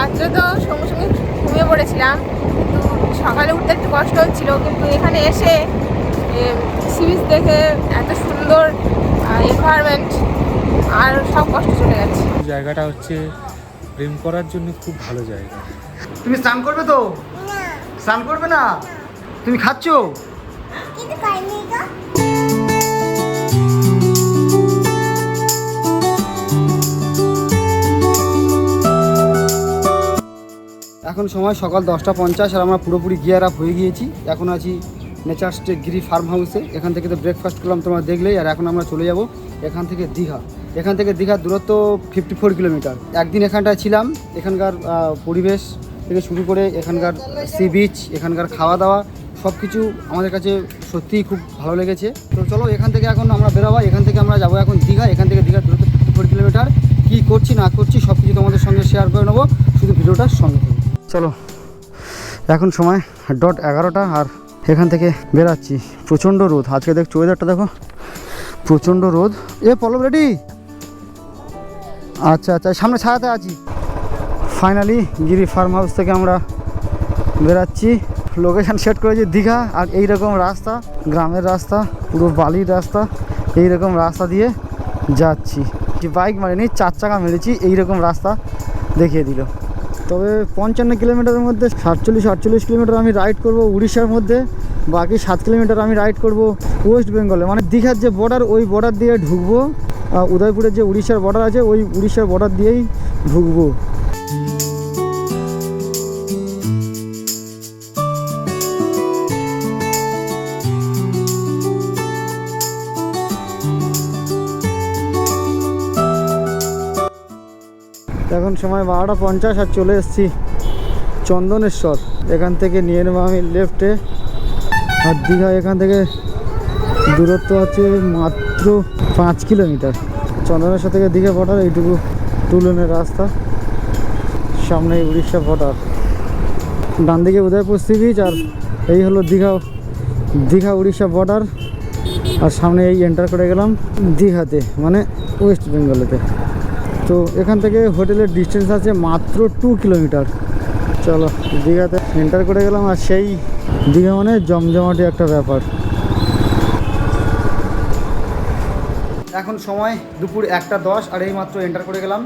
রাত্রে তো সঙ্গে সঙ্গে ঘুমিয়ে পড়েছিলাম, কিন্তু সকালে উঠতে একটু কষ্ট হচ্ছিল, কিন্তু এখানে এসে সি বিচ দেখে এত সুন্দর এনভায়রনমেন্ট আর সব কষ্ট চলে গেছে। জায়গাটা হচ্ছে প্রেম করার জন্য খুব ভালো জায়গা। তুমি স্নান করবে তো? স্নান করবে না? তুমি খাচ্ছ? এখন সময় সকাল 10:50 আর আমরা পুরোপুরি গিয়ার আপ হয়ে গিয়েছি। এখন আছি নেচার স্টে গিরি ফার্ম হাউসে। এখান থেকে তো ব্রেকফাস্ট করলাম তোমরা দেখলেই। আর এখন আমরা চলে যাব এখান থেকে দীঘা। এখান থেকে দীঘার দূরত্ব 54 কিলোমিটার। একদিন এখানটায় ছিলাম, এখানকার পরিবেশ থেকে শুরু করে এখানকার সি বিচ, এখানকার খাওয়া দাওয়া সব কিছু আমাদের কাছে সত্যিই খুব ভালো লেগেছে। তো চলো এখান থেকে এখন আমরা বেরোবো। এখান থেকে আমরা যাবো এখন দীঘা। এখান থেকে দীঘার দূরত্ব 54 কিলোমিটার। কী করছি না করছি সব কিছু তোমাদের সঙ্গে শেয়ার করে নেবো, শুধু ভিডিওটার সঙ্গে থাকবে। চলো এখন সময় 11:00 আর এখান থেকে বেরাচ্ছি। প্রচণ্ড রোদ আজকে, দেখছো ওয়েদারটা দেখো, প্রচণ্ড রোদ। পল্লব রেডি? আচ্ছা আচ্ছা, সামনে ছায়াতে আছি। ফাইনালি গিরি ফার্ম হাউস থেকে আমরা বেরাচ্ছি। লোকেশান সেট করেছি দীঘা। আর এইরকম রাস্তা, গ্রামের রাস্তা, পুরো বালির রাস্তা, এইরকম রাস্তা দিয়ে যাচ্ছি। বাইক মারিনি, 4 চাকা মেরেছি, এইরকম রাস্তা দেখিয়ে দিল। তবে 55 কিলোমিটারের মধ্যে 47-48 কিলোমিটার আমি রাইড করব উড়িষ্যার মধ্যে, বাকি 7 কিলোমিটার আমি রাইড করব ওয়েস্ট বেঙ্গলে, মানে দীঘার যে বর্ডার ওই বর্ডার দিয়ে ঢুকবো। উদয়পুরের যে উড়িষ্যার বর্ডার আছে ওই উড়িষ্যার বর্ডার দিয়েই ঢুকবো। এখন সময় 12:50 আর চলে এসেছি চন্দনেশ্বর। এখান থেকে নিয়ে নেবো আমি লেফটে। আর দীঘা এখান থেকে দূরত্ব আছে মাত্র 5 কিলোমিটার। চন্দনেশ্বর থেকে দীঘা বর্ডার এইটুকু 2 লেনের রাস্তা, সামনে উড়িষ্যা বর্ডার, ডান দিকে উদয়পুর সি বিচ, আর এই হলো দীঘা উড়িষ্যা বর্ডার। আর সামনে এই এন্টার করে গেলাম দীঘাতে, মানে ওয়েস্ট বেঙ্গলেতে। তো এখান থেকে হোটেলের ডিস্টেন্স আছে মাত্র 2 কিলোমিটার। চলো দীঘাতে এন্টার করে গেলাম। আর সেই দীঘা মানে জমজমাটি একটা ব্যাপার। এখন সময় দুপুর 1:10 আর এই মাত্র এন্টার করে গেলাম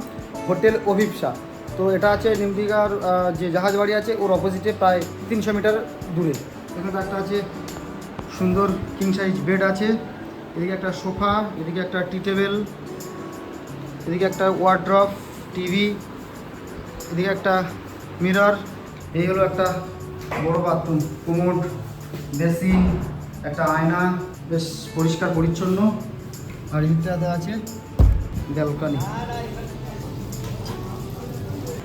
হোটেল অভিপ্সা। তো এটা আছে নিউ দীঘার যে জাহাজ বাড়ি আছে ওর অপোজিটে প্রায় 300 মিটার দূরে। এখানে একটা আছে সুন্দর কিং সাইজ বেড আছে, এদিকে একটা সোফা, এদিকে একটা টি টেবিল, এদিকে একটা ওয়ার্ড্রপ, টিভি, এদিকে একটা মিরর। এই হলো একটা বড় বাথরুম, কোমোড, বেসিন, একটা আয়না, বেশ পরিষ্কার পরিচ্ছন্ন। আর এদিকটাতে আছে ব্যালকনি।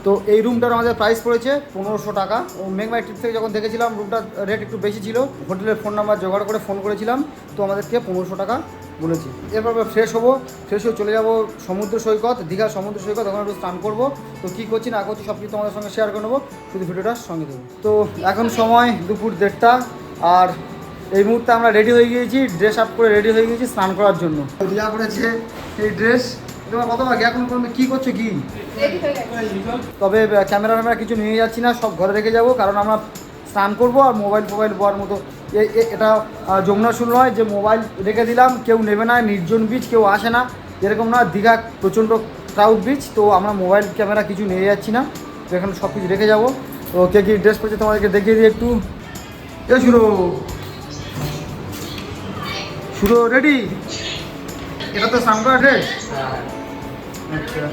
তো এই রুমটার আমাদের প্রাইস পড়েছে 1500 টাকা। ও মেঘমাই ট্রিপ থেকে যখন দেখেছিলাম রুমটার রেট একটু বেশি ছিল, হোটেলের ফোন নাম্বার জোগাড় করে ফোন করেছিলাম, তো আমাদেরকে 1500 টাকা বলেছি। এরপর ফ্রেশ হবো, ফ্রেশ হয়ে চলে যাব সমুদ্র সৈকত, দীঘার সমুদ্র সৈকত। ওখানে একটু স্নান করবো। তো কী করছি না করছি সব কিছু তোমাদের সঙ্গে শেয়ার করে নেবো, শুধু ভিডিওটার সঙ্গে দেবো। তো এখন সময় দুপুর 1:30 আর এই মুহূর্তে আমরা রেডি হয়ে গিয়েছি, ড্রেস আপ করে রেডি হয়ে গিয়েছি স্নান করার জন্য। রিয়া করেছে এই ড্রেস। তোমার কত ভাগে এখন কী করছো কি? তবে ক্যামেরা কিছু নিয়ে যাচ্ছি না, সব ঘরে রেখে যাব, কারণ আমরা স্নান করবো আর মোবাইল বোয়ার মতো এটা যমুনা শুরু নয় যে মোবাইল রেখে দিলাম কেউ নেবে না, নির্জন বিচ, কেউ আসে না, এরকম না। দীঘা প্রচণ্ড ক্রাউড বিচ, তো আমরা মোবাইল ক্যামেরা কিছু নিয়ে যাচ্ছি না, তো এখানে সব কিছু রেখে যাবো। তো কে কী ড্রেস পরেছে তোমাদেরকে দেখিয়ে দিই একটু। শুরু রেডি? এটা তো স্নান করা ড্রেস। আচ্ছা,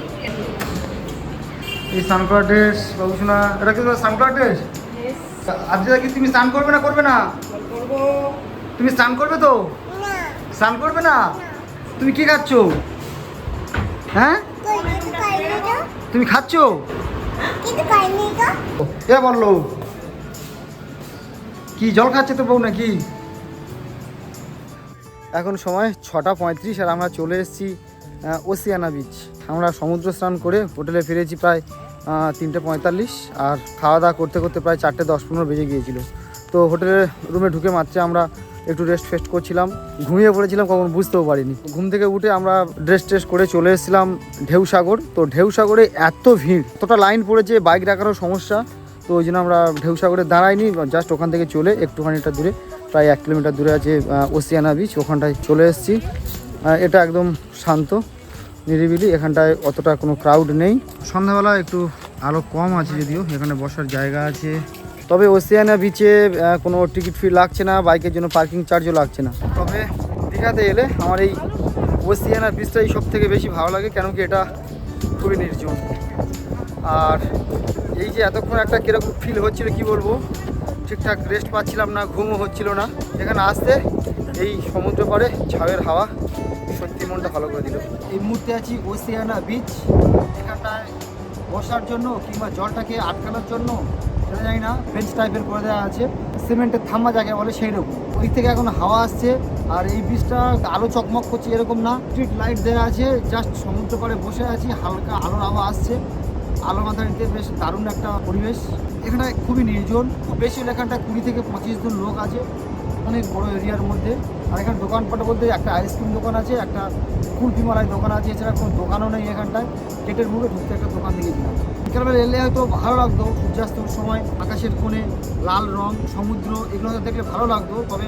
এই স্নান করা ড্রেস বাবু শোনা, এটা কি স্নান করা ড্রেস? আজকে কি তুমি স্নান করবে না করবে না? তুমি স্নান করবে তো? স্নান করবে না? তুমি কি খাচ্ছ? হ্যাঁ তুমি খাচ্ছ? এ বললো কি জল খাচ্ছে তো বউ নাকি? এখন সময় 6:35 আর আমরা চলে এসেছি ওসিয়ানা বিচ। আমরা সমুদ্র স্নান করে হোটেলে ফিরেছি প্রায় 3:45 আর খাওয়া দাওয়া করতে করতে প্রায় 4:10-15 বেজে গিয়েছিল। তো হোটেলের রুমে ঢুকে মাত্র আমরা একটু রেস্ট ফেস্ট করছিলাম, ঘুমিয়ে পড়েছিলাম, কখন বুঝতেও পারিনি। ঘুম থেকে উঠে আমরা ড্রেস ট্রেস করে চলে এসেছিলাম ঢেউসাগর। তো ঢেউসাগরে এত ভিড়, এতটা লাইন পড়েছে, বাইক রাখারও সমস্যা। তো ওই জন্য আমরা ঢেউসাগরে দাঁড়াইনি, জাস্ট ওখান থেকে চলে একটুখানিটা দূরে, প্রায় 1 কিলোমিটার দূরে আছে ওসিয়ানা বিচ, ওখানটায় চলে এসেছি। এটা একদম শান্ত নিরিবিলি, এখানটায় অতটা কোনো ক্রাউড নেই। সন্ধ্যাবেলা একটু আলো কম আছে, যদিও এখানে বসার জায়গা আছে। তবে ওসিয়ানা বিচে কোনো টিকিট ফি লাগছে না, বাইকের জন্য পার্কিং চার্জও লাগছে না। তবে দীঘাতে এলে আমার এই ওসিয়ানা বিচটাই সব থেকে বেশি ভালো লাগে, কেন কি এটা খুবই নির্জন। আর এই যে এতক্ষণ একটা কীরকম ফিল হচ্ছিল কি বলবো, ঠিকঠাক রেস্ট পাচ্ছিলাম না, ঘুমও হচ্ছিল না। এখানে আসতে এই সমুদ্র পাড়ে ঝাউয়ের হাওয়া সত্যি মনটা ভালো করে দিল। এই মুহূর্তে আছি ওসিয়ানা বিচ, এখানটায় বসার জন্য কিংবা জলটাকে আটকানোর জন্য সেটা জানি না, বেঞ্চ টাইপের করে দেওয়া আছে, সিমেন্টের থাম্বা যাকে বলে সেই রকম। ওই থেকে এখন হাওয়া আসছে, আর এই বিচটা আলো চকমক করছে এরকম না, স্ট্রিট লাইট দেওয়া আছে, জাস্ট সমুদ্র পাড়ে বসে আছি, হালকা আলোর হাওয়া আসছে, আলো মাথা নিতে বেশ দারুণ একটা পরিবেশ। এখানে খুবই নির্জন, খুব বেশি হলে এখানটায় 20 থেকে 25 জন লোক আছে, অনেক বড় এরিয়ার মধ্যে। আর এখানে দোকানপাট বলতে একটা আইসক্রিম দোকান আছে, একটা কুলফি মালাই দোকান আছে, এছাড়া কোনো দোকানও নেই এখানটায়। গেটের মুখে ঢুকতে একটা দোকান দিয়েছিলাম। বিকেলবেলা এলে হয়তো ভালো লাগতো, সূর্যাস্তর সময় আকাশের কোণে লাল রং, সমুদ্র, এগুলো দেখলে ভালো লাগতো। তবে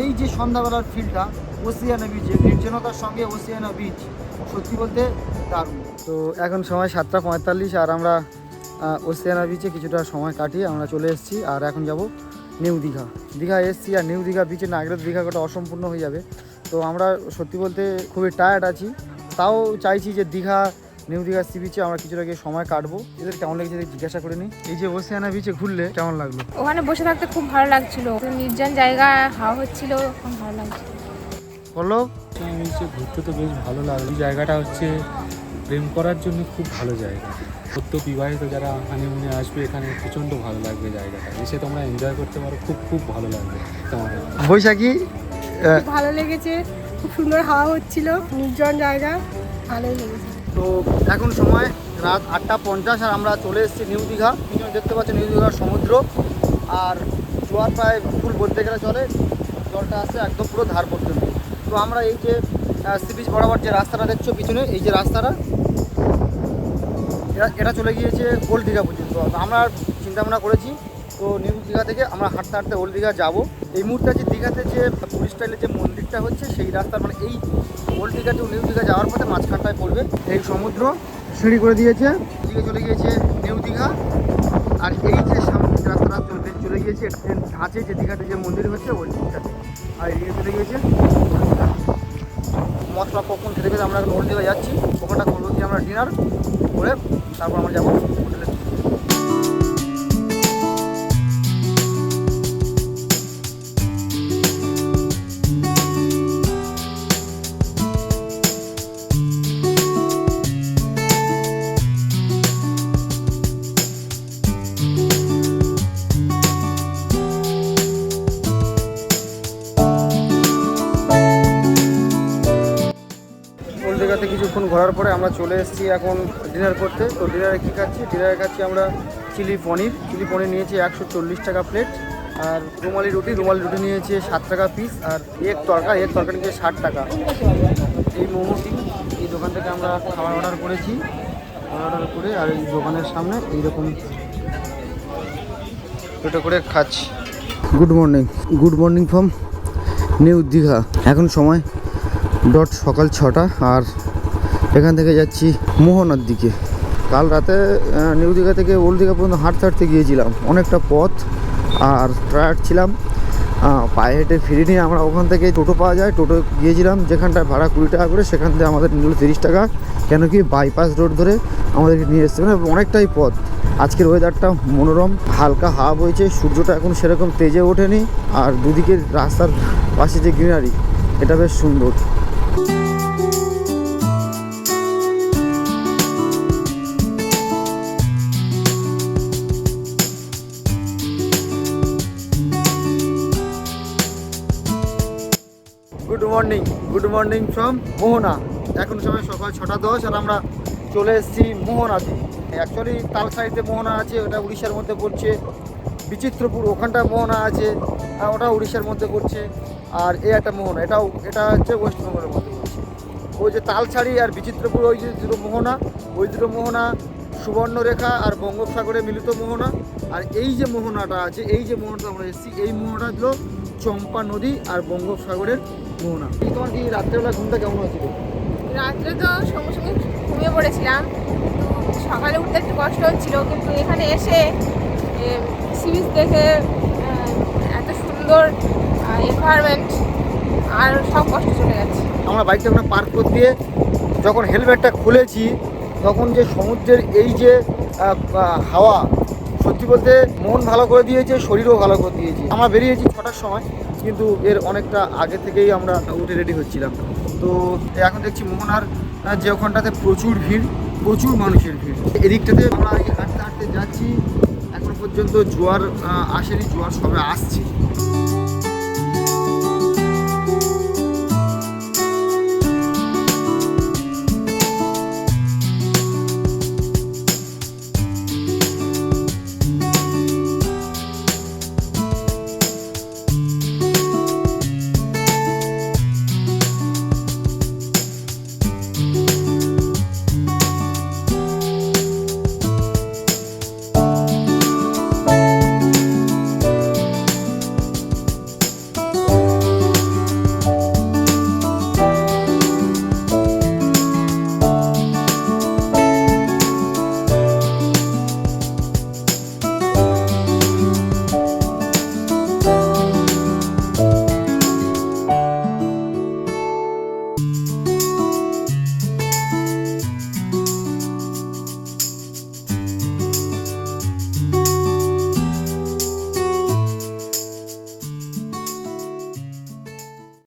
এই যে সন্ধ্যাবেলার ফিলটা ওসিয়ানা বিচে, নির্জনতার সঙ্গে ওসিয়ানা বিচ সত্যি বলতে দারুণ। তো এখন সময় 7:45, আর আমরা ওসিয়ানা বিচে কিছুটা সময় কাটিয়ে আমরা চলে এসেছি। আর এখন যাব নিউ দীঘা। দীঘা এসেছি, আর নিউ দীঘা বিচে না গেলে দীঘা গোটা অসম্পূর্ণ হয়ে যাবে। তো আমরা সত্যি বলতে খুবই টায়ার্ড আছি, তাও চাইছি যে দীঘা নিউ দীঘা সি বিচে আমরা কিছুটা গিয়ে সময় কাটবো। এদের কেমন লেগেছে জিজ্ঞাসা করে নিই। এই যে ওসিয়ানা বিচে ঘুরলে কেমন লাগলো? ওখানে বসে থাকতে খুব ভালো লাগছিল, নির্জন জায়গা, হাওয়া হচ্ছিল, খুব ভালো লাগছিল। বলো। বিচে ঘুরতে তো বেশ ভালো লাগলো। এই জায়গাটা হচ্ছে প্রেম করার জন্য খুব ভালো জায়গা। সদ্য বিবাহিত যারা হানিমুনে আসবে এখানে প্রচণ্ড ভালো লাগবে জায়গাটা, এসে তোমরা এনজয় করতে পারো, খুব খুব ভালো লাগবে তোমার। বৈশাখী, ভালো লেগেছে, খুব সুন্দর হাওয়া হচ্ছিল, নির্জন জায়গা, ভালোই লেগেছে। তো এখন সময় রাত 8:50, আর আমরা চলে এসেছি নিউ দীঘা। পিছনে দেখতে পাচ্ছি নিউ দীঘার সমুদ্র, আর জোয়ার প্রায় ফুল বলতে গেলে চলে, জলটা আসছে একদম পুরো ধার পর্যন্ত। তো আমরা এই যে সি বিচ বরাবর যে রাস্তাটা দেখছো পিছনে, এই যে রাস্তাটা, এটা চলে গিয়েছে ওল্ড দীঘা পর্যন্ত। আমরা চিন্তাভাবনা করেছি তো নিউ দীঘা থেকে আমরা হাঁটতে হাঁটতে ওল্ড দীঘা যাবো। এই মুহূর্তে আছে দীঘাতে যে পুরী স্টাইলের যে মন্দিরটা হচ্ছে সেই রাস্তার, মানে এই old Digha two new Digha যাওয়ার পথে মাঝখানটায় পড়বে এই সমুদ্র, সিঁড়ি করে দিয়েছে, দিকে চলে গিয়েছে নিউ দীঘা। আর এই যে সামনে রাস্তাটা চলে গিয়েছে ধাঁচে যে দীঘাতে যে মন্দির হচ্ছে ওই দিকটাতে, আর এদিকে চলে গিয়েছে মশলা পপকর্ন খেতে খেতে আমরা এখন ওল্ড দীঘা যাচ্ছি। ওখানটা করবো কি আমরা ডিনার করে তারপর আমরা যাবো হোটেলে। কিছুক্ষণ ঘোরার পরে আমরা চলে এসেছি এখন ডিনার করতে। তো ডিনারে কী খাচ্ছি? ডিনারে খাচ্ছি আমরা চিলি পনির নিয়েছি 140 টাকা প্লেট, আর রুমালি রুটি নিয়েছে 7 টাকা পিস, আর এগ তরকা নিয়েছে 60 টাকা। এই মোমোটি এই দোকান থেকে আমরা খাবার অর্ডার করেছি, অর্ডার করে আর এই দোকানের সামনে এইরকম এটা করে খাচ্ছি। Good morning from new Digha. এখন সময় সকাল 6টা, আর এখান থেকে যাচ্ছি মোহনার দিকে। কাল রাতে নিউ দীঘা থেকে ওল্ড দীঘা পর্যন্ত হাঁটতে গিয়েছিলাম, অনেকটা পথ, আর টায়ার্ড ছিলাম, পায়ে হেঁটে ফিরিনি। আমরা ওখান থেকে টোটো পাওয়া যায়, টোটো গিয়েছিলাম, যেখানটায় ভাড়া 20 টাকা করে, সেখান থেকে আমাদের নিল 30 টাকা, কেন কি বাইপাস রোড ধরে আমাদেরকে নিয়ে এসছে, মানে অনেকটাই পথ। আজকের ওয়েদারটা মনোরম, হালকা হাওয়া বইছে, সূর্যটা এখন সেরকম তেজে ওঠেনি, আর দুদিকের রাস্তার পাশে যে গ্রিনারি এটা বেশ সুন্দর। গুড মর্নিং ফ্রম মোহনা। এখন সময় সকাল 6:10, আর আমরা চলে এসেছি মোহনাতে। অ্যাকচুয়ালি তাল সাইডে মোহনা আছে, ওটা উড়িষ্যার মধ্যে পড়ছে। বিচিত্রপুর ওখানটা মোহনা আছে, ওটা উড়িষ্যার মধ্যে পড়ছে। আর এই একটা মোহনা, এটা হচ্ছে ওয়েস্ট বেঙ্গলের মধ্যে বলছি। ওই যে তালছাড়ি আর বিচিত্রপুর ওই যে দুটো মোহনা, ওই দুটো মোহনা সুবর্ণরেখা আর বঙ্গোপসাগরে মিলিত মোহনা। আর এই যে মোহনাটা আছে, এই যে মোহনাটা আমরা এসেছি, এই মোহনাটা হলো চম্পা নদী আর বঙ্গোপসাগরের মোহনা। এই তোমার কি রাত্রেবেলা ঘুমটা কেমন হয়েছিল? রাত্রে তো সঙ্গে সঙ্গে ঘুমিয়ে পড়েছিলাম, কিন্তু সকালে উঠতে একটু কষ্ট হচ্ছিল, কিন্তু এখানে এসে সি বিচ দেখে এত সুন্দর এনভায়রনমেন্ট আর সব কষ্ট চলে গেছে। আমরা বাইকটা ওখানে পার্ক করতে দিয়ে যখন হেলমেটটা খুলেছি, তখন যে সমুদ্রের এই যে হাওয়া, সত্যি বলতে মন ভালো করে দিয়েছে, শরীরও ভালো করে দিয়েছে। আমরা বেরিয়েছি 6টার সময়, কিন্তু এর অনেকটা আগে থেকেই আমরা উঠে রেডি হচ্ছিলাম। তো এখন দেখছি মোহনার যে ওখানটাতে প্রচুর ভিড়, প্রচুর মানুষের ভিড়। এদিকটাতে আমরা এই হাঁটতে হাঁটতে যাচ্ছি, এখনো পর্যন্ত জোয়ার আসেনি, জোয়ার সবে আসছে।